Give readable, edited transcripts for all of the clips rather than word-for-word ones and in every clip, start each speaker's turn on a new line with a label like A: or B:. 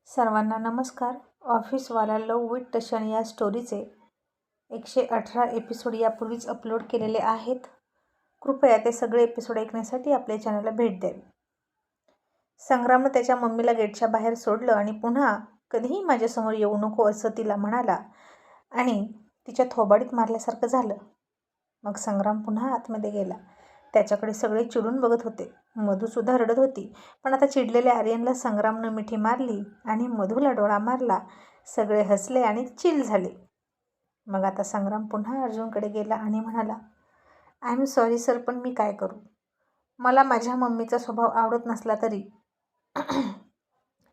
A: सर्वांना नमस्कार. ऑफिसवाला लव विथ टशन या स्टोरीचे 118 एपिसोड यापूर्वीच अपलोड केलेले आहेत. कृपया ते सगळे एपिसोड ऐकण्यासाठी आपल्या चॅनलला भेट द्यावी. संग्रामनं त्याच्या मम्मीला गेटच्या बाहेर सोडलं आणि पुन्हा कधीही माझ्यासमोर येऊ नको असं तिला म्हणाला आणि तिच्या थोबाडीत मारल्यासारखं झालं. मग संग्राम पुन्हा आतमध्ये गेला. त्याच्याकडे सगळे चिडून बघत होते. मधूसुद्धा रडत होती. पण आता चिडलेल्या आर्यनला संग्रामनं मिठी मारली आणि मधूला डोळा मारला. सगळे हसले आणि चिल झाले. मग आता संग्राम पुन्हा अर्जुनकडे गेला आणि म्हणाला, आय एम सॉरी सर, पण मी काय करू? मला माझ्या मम्मीचा स्वभाव आवडत नसला तरी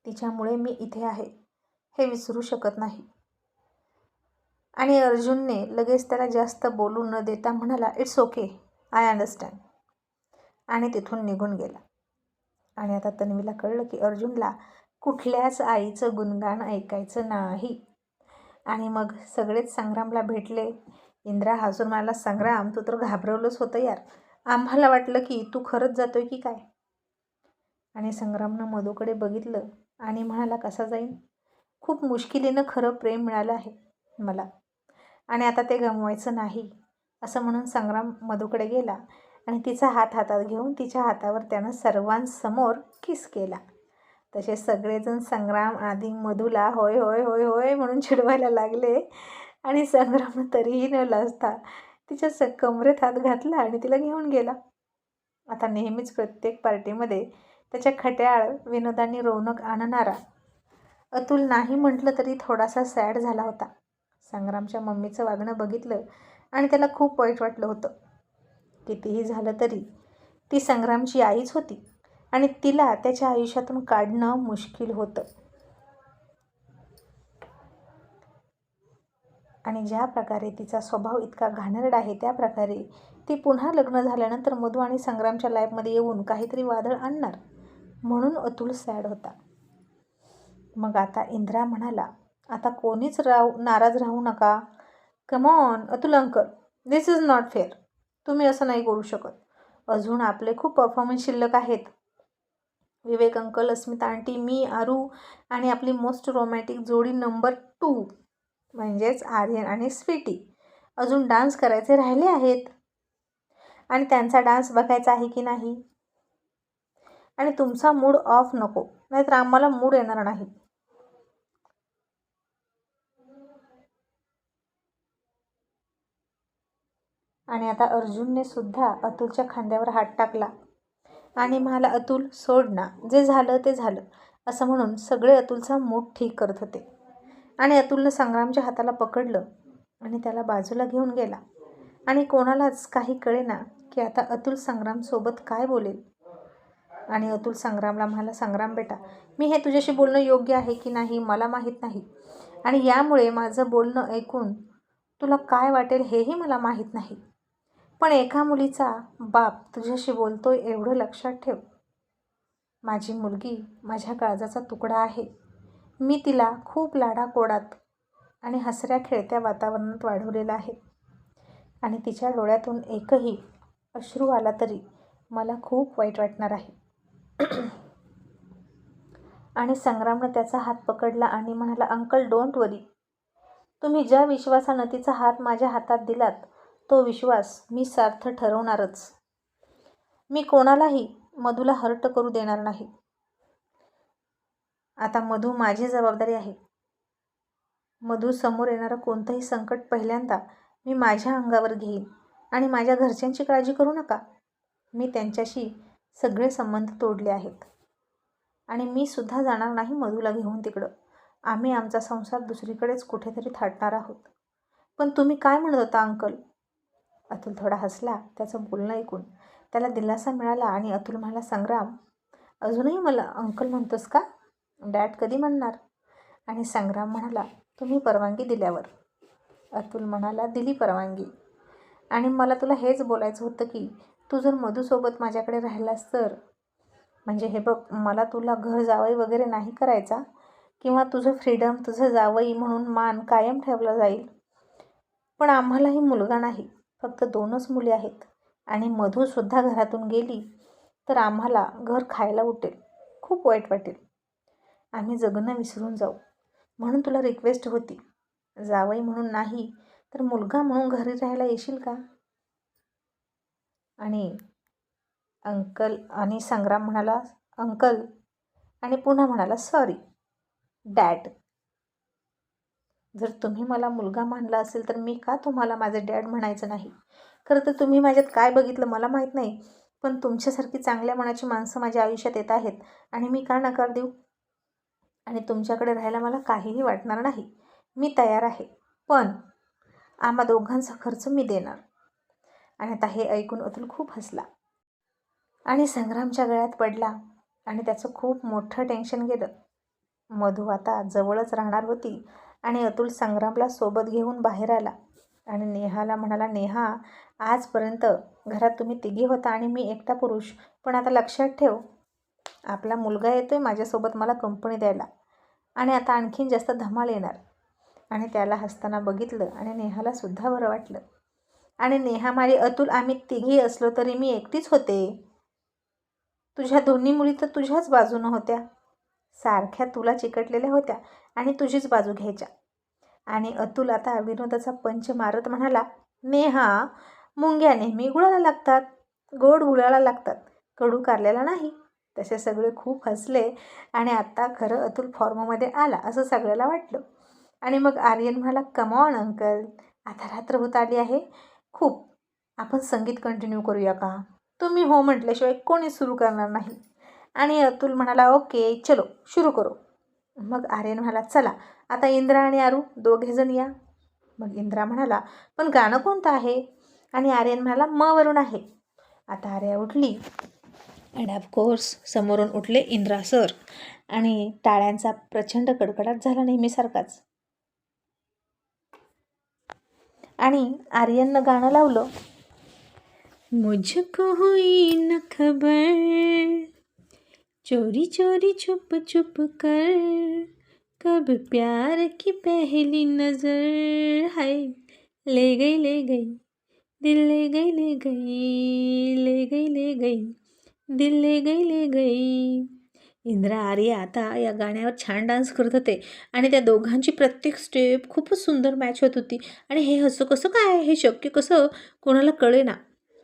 A: तिच्यामुळे मी इथे आहे हे विसरू शकत नाही. आणि अर्जुनने लगेच त्याला जास्त बोलू न देता म्हणाला, इट्स ओके, आय अंडरस्टँड, आणि तिथून निघून गेला. आणि आता तन्वीला कळलं की अर्जुनला कुठल्याच आईचं गुणगान ऐकायचं नाही. आणि मग सगळेच संग्रामला भेटले. इंद्रा हसून म्हणाला, संग्राम, तू तर घाबरवलंच होतं यार. आम्हाला वाटलं की तू खरंच जातोय की काय. आणि संग्रामनं मधूकडे बघितलं आणि म्हणाला, कसा जाईन? खूप मुश्किलीनं खरं प्रेम मिळालं आहे मला आणि आता ते गमवायचं नाही असं म्हणून संग्राम मधूकडे गेला आणि तिचा हात हातात घेऊन तिच्या हातावर त्यानं सर्वांसमोर किस केला. तसे सगळेजण संग्राम आधी मधूला होय होय होय होय म्हणून चिडवायला लागले आणि संग्राम तरीही न लाजता तिच्या कमरेत हात घातला आणि तिला घेऊन गेला. आता नेहमीच प्रत्येक पार्टीमध्ये त्याच्या खट्याळ विनोदांनी रौनक आणणारा अतुल नाही म्हटलं तरी थोडासा सॅड झाला होता. संग्रामच्या मम्मीचं वागणं बघितलं आणि त्याला खूप वाईट वाटलं होतं. कितीही झालं तरी ती संग्रामची आईच होती आणि तिला त्याच्या आयुष्यातून काढणं मुश्किल होतं. आणि ज्या प्रकारे तिचा स्वभाव इतका घाणेरडा आहे त्या प्रकारे ती पुन्हा लग्न झाल्यानंतर मधू आणि संग्रामच्या लाईफमध्ये येऊन काहीतरी वादळ आणणार म्हणून अतुल सॅड होता. मग आता इंद्रा म्हणाला, आता कोणीच नाराज राहू नका. Come on Atul uncle, this is not fair. तुम्ही असं नाही करू शकत. अजून आपले खूप परफॉर्मन्स शिल्लक आहेत. विवेक अंकल, अस्मिता आंटी, मी, आरू आणि आपली मोस्ट रोमॅन्टिक जोडी नंबर 2 म्हणजेच आर्यन आणि स्वीटी अजून डान्स करायचे राहिले आहेत. आणि त्यांचा डान्स बघायचा आहे की नाही. आणि तुमचा मूड ऑफ नको, नाहीतर आम्हाला मूड येणार नाही. आणि आता अर्जुनने सुद्धा अतुलच्या खांद्यावर हात टाकला आणि म्हणाला, अतुल सोड ना, जे झालं ते झालं असं म्हणून सगळे अतुलचा मूड ठीक करत होते. आणि अतुलनं संग्रामच्या हाताला पकडलं आणि त्याला बाजूला घेऊन गेला. आणि कोणालाच काही कळेना की आता अतुल संग्रामसोबत काय बोलेल. आणि अतुल संग्रामला म्हणाला, संग्राम बेटा, मी हे तुझ्याशी बोलणं योग्य आहे की नाही मला माहीत नाही आणि यामुळे माझं बोलणं ऐकून तुला काय वाटेल हेही मला माहीत नाही. पण एका मुलीचा बाप तुझ्याशी बोलतोय एवढं लक्षात ठेव. माझी मुलगी माझ्या काळजाचा तुकडा आहे. मी तिला खूप लाडाकोडात आणि हसऱ्या खेळत्या वातावरणात वाढवलेलं आहे. आणि तिच्या डोळ्यातून एकही अश्रू आला तरी मला खूप वाईट वाटणार आहे. आणि संग्रामनं त्याचा हात पकडला आणि म्हणाला, अंकल डोंट वरी. तुम्ही ज्या विश्वासानं तिचा हात माझ्या हातात दिलात तो विश्वास मी सार्थ ठरवणारच. मी कोणालाही मधूला हर्ट करू देणार नाही. आता मधू माझी जबाबदारी आहे. मधू समोर येणारं कोणतंही संकट पहिल्यांदा मी माझ्या अंगावर घेईन आणि माझ्या घरच्यांची काळजी करू नका. मी त्यांच्याशी सगळे संबंध तोडले आहेत आणि मी सुद्धा जाणार नाही मधूला घेऊन तिकडं. आम्ही आमचा संसार दुसरीकडेच कुठेतरी थाटणार आहोत. पण तुम्ही काय म्हणत होता अंकल? अतुल थोडा हसला. त्याचं बोलणं ऐकून त्याला दिलासा मिळाला आणि अतुल म्हणाला, संग्राम, अजूनही मला अंकल म्हणतोस का? डॅड कधी म्हणणार? आणि संग्राम म्हणाला, तुम्ही परवानगी दिल्यावर. अतुल म्हणाला, दिली परवानगी. आणि मला तुला हेच बोलायचं होतं की तू जर मधूसोबत माझ्याकडे राहिलास तर, म्हणजे हे बघ, मला तुला घर जावई वगैरे नाही करायचा किंवा तुझं फ्रीडम, तुझं जावई म्हणून मान कायम ठेवला जाईल. पण आम्हालाही मुलगा नाही, फक्त 2च मुली आहेत आणि मधूसुद्धा घरातून गेली तर आम्हाला घर खायला उठेल, खूप वाईट वाटेल. आम्ही जगणं विसरून जाऊ. म्हणून तुला रिक्वेस्ट होती, जावई म्हणून नाही तर मुलगा म्हणून घरी राहायला येशील का? आणि अंकल आणि संग्राम म्हणाला अंकल आणि पुन्हा म्हणाला सॉरी डॅड. जर तुम्ही मला मुलगा मानला असेल तर मी का तुम्हाला माझे डॅड म्हणायचं नाही? खरं तर तुम्ही माझ्यात काय बघितलं मला माहीत नाही, पण तुमच्यासारखी चांगल्या मनाची माणसं माझ्या आयुष्यात येत आहेत आणि मी का नकार देऊ? आणि तुमच्याकडे राहायला मला काहीही वाटणार नाही. मी तयार आहे, पण आम्हा दोघांचा खर्च मी देणार. आणि आता हे ऐकून अतुल खूप हसला आणि संग्रामच्या गळ्यात पडला आणि त्याचं खूप मोठं टेन्शन गेलं. मधू आता जवळच राहणार होती आणि अतुल संग्रामला सोबत घेऊन बाहेर आला आणि नेहाला म्हणाला, नेहा, आजपर्यंत घरात तुम्ही तिघी होता आणि मी एकटा पुरुष, पण आता लक्षात ठेव, आपला मुलगा येतोय माझ्यासोबत मला कंपनी द्यायला आणि आता आणखीन जास्त धमाल येणार. आणि त्याला हसताना बघितलं आणि नेहाला सुद्धा बरं वाटलं. आणि नेहा माझी अतुल आम्ही तिघी असलो तरी मी एकटीच होते. तुझ्या दोन्ही मुली तर तुझ्याच बाजूनं होत्या, सारख्या तुला चिकटलेल्या होत्या आणि तुझीच बाजू घ्यायच्या. आणि अतुल आता विनोदाचा पंच मारत म्हणाला, नेहा, मुंग्या नेहमी गुळाला लागतात, गोड गुळाला लागतात, कडू कारल्याला नाही. तसे सगळे खूप हसले आणि आत्ता खरं अतुल फॉर्ममध्ये आला असं सगळ्याला वाटलं. आणि मग आर्यन म्हणाला, कमॉन अंकल, आता रात्र होत आली आहे खूप, आपण संगीत कंटिन्यू करूया का? तुम्ही हो म्हटल्याशिवाय कोणी सुरू करणार नाही. आणि अतुल म्हणाला, ओके चलो सुरू करू. मग आर्यन म्हणाला, चला आता इंद्रा आणि आरू दोघेजण या. मग इंद्रा म्हणाला, पण गाणं कोणतं आहे? आणि आर्यन म्हणाला, म वरून आहे. आता आर्या उठली अँड ऑफकोर्स समोरून उठले इंद्रा सर आणि टाळ्यांचा प्रचंड कडकडाट झाला नेहमीसारखाच. आणि आर्यननं गाणं लावलं, मुझको हुई न खबर, चोरी चोरी छुप छुप कर, कब प्यार की पहली नजर, हाय ले गई दिल ले गई ले गई ले गई ले गई दिल ले गई. इंद्रा आर्या आता या गाण्यावर छान डान्स करत होते आणि त्या दोघांची प्रत्येक स्टेप खूपच सुंदर मॅच होत होती. आणि हे असं कसं काय, हे शक्य कसं कोणाला कळेना.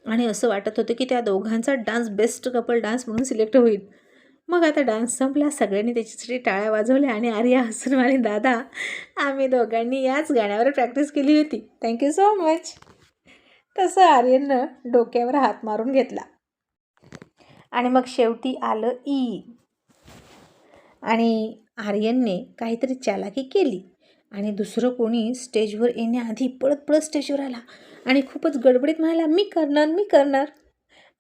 A: आणि असं वाटत होतं की त्या दोघांचा डान्स बेस्ट कपल डान्स म्हणून सिलेक्ट होईल. मग आता डान्स संपला, सगळ्यांनी त्याच्यासाठी टाळ्या वाजवल्या आणि आर्या हसून म्हणाली, दादा, आम्ही दोघांनी याच गाण्यावर प्रॅक्टिस केली होती, थँक्यू सो मच. तसं आर्यननं डोक्यावर हात मारून घेतला. आणि मग शेवटी आलं ई. आणि आर्यनने काहीतरी चालाकी केली आणि दुसरं कोणी स्टेजवर येण्याआधी पळत पळत स्टेजवर आला आणि खूपच गडबडीत म्हणाला, मी करणार.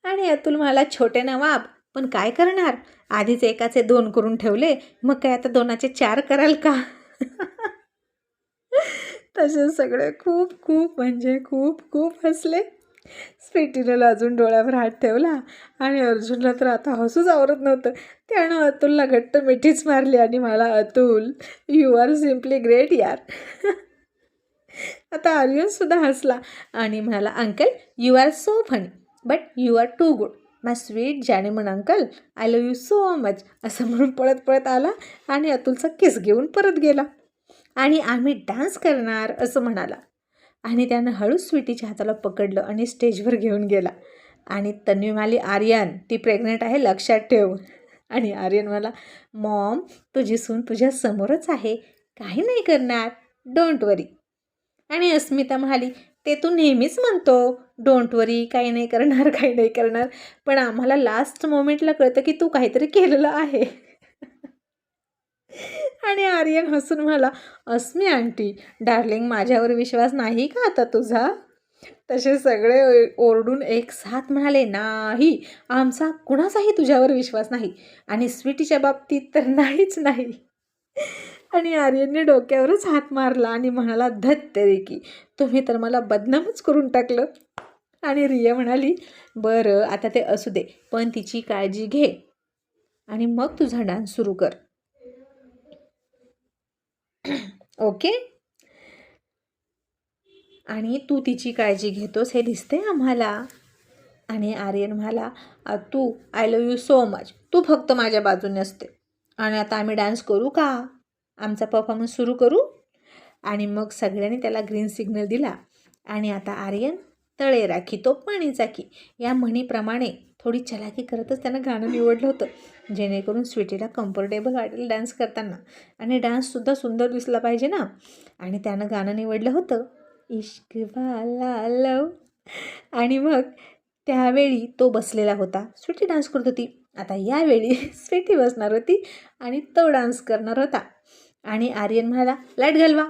A: आणि अतुल म्हणाला, छोटे नवाब, पण काय करणार, आधीच एकाचे 2 करून ठेवले, मग काय आता 2चे 4 कराल का? तसे सगळे खूप खूप म्हणजे खूप खूप हसले. स्वीटीनं अजून डोळ्यावर हात ठेवला आणि अर्जुनला तर आता हसूच आवरत नव्हतं. त्यानं अतुलला घट्ट मिठीच मारली आणि मला, Atul, you are simply great यार. आता आर्यनसुद्धा हसला आणि म्हणाला, uncle, you are so funny but you are too good, my sweet जॅनेमन uncle, I love you so much, असं म्हणून पळत पळत आला आणि अतुलचा किस घेऊन परत गेला. आणि आम्ही डान्स करणार असं म्हणाला. आणि त्यानं हळूच स्वीटीच्या हाताला पकडलं आणि स्टेजवर घेऊन गेला. आणि तन्वी म्हणाली, आर्यन, ती प्रेग्नेंट आहे, लक्षात ठेव. आणि आर्यन म्हणाला, मॉम, तुझी सून तुझ्या समोरच आहे, काही नाही करणार, डोंट वरी. आणि अस्मिता म्हणाली, ते तू नेहमीच म्हणतो, डोंट वरी, काही नाही करणार, पण आम्हाला लास्ट मोमेंटला कळतं की तू काहीतरी केलेलं आहे. आणि आर्यन हसून म्हणाला, अस्मी आंटी, डार्लिंग, माझ्यावर विश्वास नाही का आता तुझा? तसे सगळे ओरडून एक साथ म्हणाले, नाही, आमचा कुणाचाही तुझ्यावर विश्वास नाही आणि स्वीटीच्या बाबतीत तर नाहीच नाही. आणि आर्यनने डोक्यावरच हात मारला आणि म्हणाला, धत्तेरी की, तुम्ही तर मला बदनामच करून टाकलं. आणि रिया म्हणाली, बरं आता ते असू दे, पण तिची काळजी घे आणि मग तुझा डान्स सुरू कर, ओके? आणि तू तिची काळजी घेतोस हे दिसते आम्हाला. आणि आर्यन म्हणाला, तू, I love you so much, तू फक्त माझ्या बाजूने असते, आणि आता आम्ही डान्स करू का, आमचा परफॉर्मन्स सुरू करू. आणि मग सगळ्यांनी त्याला ग्रीन सिग्नल दिला. आणि आता आर्यन तळे राखी तो पाणी चाकी या म्हणीप्रमाणे थोडी चलाकी करतच त्यानं गाणं निवडलं होतं, जेणेकरून स्वीटीला कम्फर्टेबल वाटेल डान्स करताना आणि डान्ससुद्धा सुंदर दिसला पाहिजे ना. आणि त्यानं गाणं निवडलं होतं इश्क वाला लव. आणि मग त्यावेळी तो बसलेला होता, स्वीटी डान्स करत होती. आता यावेळी स्वीटी बसणार होती आणि तो डान्स करणार होता. आणि आर्यन म्हणाला लाईट घालवा.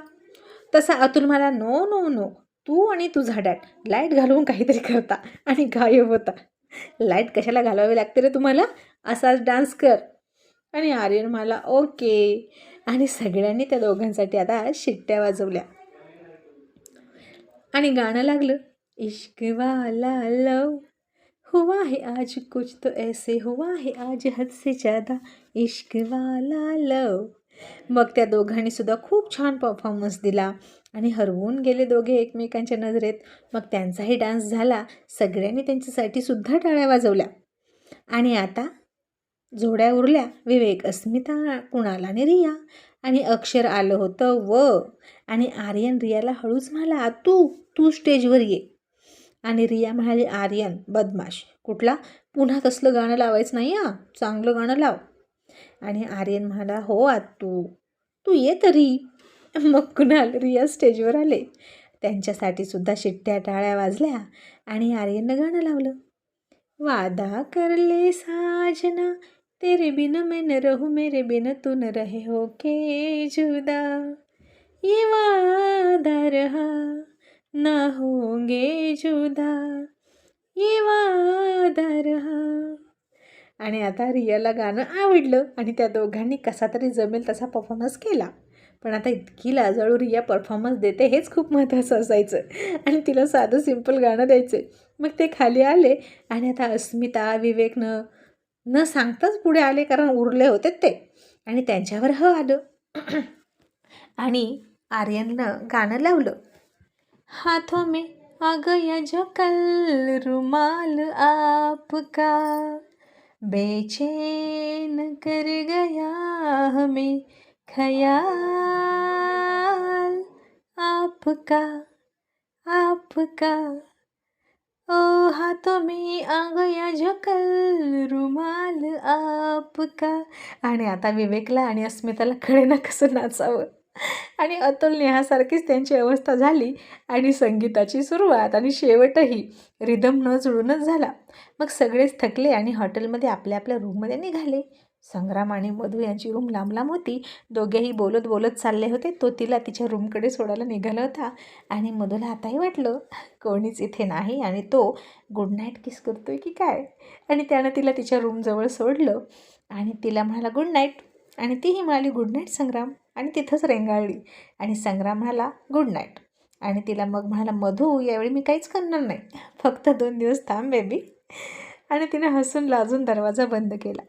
A: तसा अतुल म्हणाला नो नो नो, तू आणि तुझा डॅड लाईट घालवून काहीतरी करता आणि गायब होता. लाईट कशाला घालवावी लागते रे तुम्हाला, असाच डान्स कर. आणि आर्यन म्हणाला ओके. आणि सगळ्यांनी त्या दोघांसाठी आता शिट्ट्या वाजवल्या आणि गाणं लागलं इश्क वाला लव हुआ है आज कुछ तो ऐसे हुआ है आज हद से ज़्यादा इश्क वाला लव. मग त्या दोघांनी सुद्धा खूप छान परफॉर्मन्स दिला आणि हरवून गेले दोघे एकमेकांच्या नजरेत. मग त्यांचाही डान्स झाला, सगळ्यांनी त्यांच्यासाठी सुद्धा टाळ्या वाजवल्या. आणि आता जोड्या उरल्या, विवेक, अस्मिता, कुणाल आणि रिया. आणि अक्षर आलं होतं व. आणि आर्यन रियाला हळूच म्हणाला तू तू स्टेजवर ये. आणि रिया म्हणाली आर्यन बदमाश कुठला, पुन्हा तसलं गाणं लावायचं नाही हां, चांगलं गाणं लाव. आणि आर्यन म्हणाला हो आत्तू तू ये तरी. मग कुणाल रिया स्टेजवर आले, त्यांच्यासाठी सुद्धा शिट्ट्या टाळ्या वाजल्या आणि आर्यननं गाणं लावलं वादा कर ले साजना तेरे बिन मैं न रहूं मेरे बिन तू न रहे हो के जुदा ये वादा रहा ना होंगे जुदा ये वादा रहा. आणि आता रियाला गाणं आवडलं आणि त्या दोघांनी कसा तरी जमेल तसा परफॉर्मन्स केला. पण आता इतकी लाजाळू रिया परफॉर्मन्स देते हेच खूप महत्त्वाचं असायचं आणि तिला साधं सिंपल गाणं द्यायचं. मग ते खाली आले आणि आता अस्मिता विवेकनं न सांगताच पुढे आले, कारण उरले होते ते, आणि त्यांच्यावर आलं. आणि आर्यननं गाणं लावलं हाथों में आ गया जो कल रुमाल आपका बेचैन कर गया हमें ख्याल आपका आपका ओ हाथों में आ गया जो कल रुमाल आपका. आणि आता विवेकला आणि अस्मिताला कळेना कसं नाचावं आणि अतुल नेहासारखीच त्यांची अवस्था झाली. आणि संगीताची सुरुवात आणि शेवटही रिदम न जुळूनच झाला. मग सगळेच थकले आणि हॉटेलमध्ये आपल्या आपल्या रूममध्ये निघाले. संग्राम आणि मधू यांची रूम लांब लांब होती, दोघेही बोलत बोलत चालले होते. तो तिला तिच्या रूमकडे सोडायला निघाला होता आणि मधूला आताही वाटलं कोणीच इथे नाही आणि तो गुड नाईट किस करतोय की काय. आणि त्यानं तिला तिच्या रूमजवळ सोडलं आणि तिला म्हणाला गुड नाईट. आणि तीही म्हणाली गुड नाईट संग्राम आणि तिथंच रेंगाळली. आणि संग्राम म्हणाला गुड नाईट आणि तिला मग म्हणाला मधू यावेळी मी काहीच करणार नाही, फक्त 2 दिवस थांब बेबी. आणि तिने हसून लाजून दरवाजा बंद केला.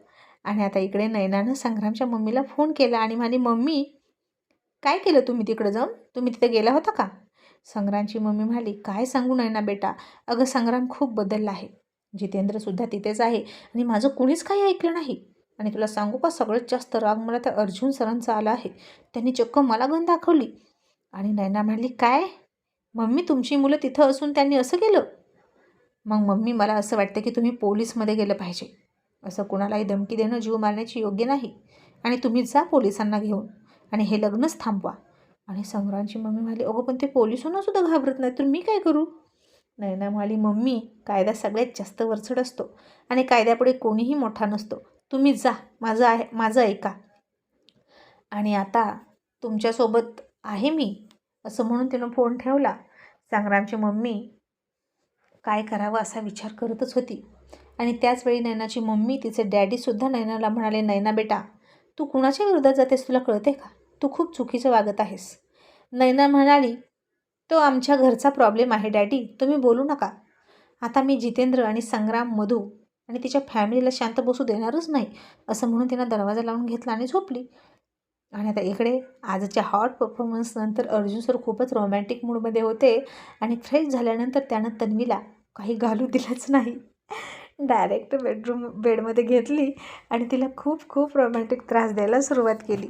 A: आणि आता इकडे नयनानं संग्रामच्या मम्मीला फोन केला आणि म्हणाली मम्मी काय केलं तुम्ही तिकडं जाऊन, तुम्ही तिथे गेला होता का. संग्रामची मम्मी म्हणाली काय सांगू नयना बेटा, अगं संग्राम खूप बदलला आहे, जितेंद्रसुद्धा तिथेच आहे आणि माझं कुणीच काही ऐकलं नाही. आणि तुला सांगू का सगळ्यात जास्त राग मला तर अर्जुन सरांचा आला आहे, त्यांनी चक्क मला गन दाखवली. आणि नयना म्हणाली काय मम्मी तुमची मुलं तिथं असून त्यांनी असं केलं. मग मम्मी मला असं वाटतं की तुम्ही पोलीसमध्ये गेलं पाहिजे, असं कुणालाही धमकी देणं जीव मारण्याची योग्य नाही आणि तुम्ही जा पोलिसांना घेऊन आणि हे लग्नच थांबवा. आणि संग्रामची मम्मी म्हणाली अगं पण ते पोलिसांना सुद्धा घाबरत नाही तर मी काय करू. नयना म्हणाली मम्मी कायदा सगळ्यात जास्त वरचढ असतो आणि कायद्यापुढे कोणीही मोठा नसतो, तुम्ही जा माझं ऐका आणि आता तुमच्यासोबत आहे मी, असं म्हणून तिनं फोन ठेवला. संग्रामची मम्मी काय करावं असा विचार करतच होती. आणि त्याचवेळी नयनाची मम्मी तिचे डॅडीसुद्धा नयनाला म्हणाले नयना बेटा तू कुणाच्या विरोधात जातेस तुला कळते का, तू खूप चुकीचं वागत आहेस. नयना म्हणाली तो आमच्या घरचा प्रॉब्लेम आहे डॅडी, तुम्ही बोलू नका. आता मी जितेंद्र आणि संग्राम मधू आणि तिच्या फॅमिलीला शांत बसू देणारच नाही, असं म्हणून तिनं दरवाजा लावून घेतला आणि झोपली. आणि आता इकडे आजच्या हॉट परफॉर्मन्सनंतर अर्जुन सर खूपच रोमॅन्टिक मूडमध्ये होते आणि फ्रेश झाल्यानंतर त्यानं तन्वीला काही घालू दिलंच नाही. डायरेक्ट बेडमध्ये घेतली आणि तिला खूप खूप रोमॅन्टिक त्रास द्यायला सुरुवात केली.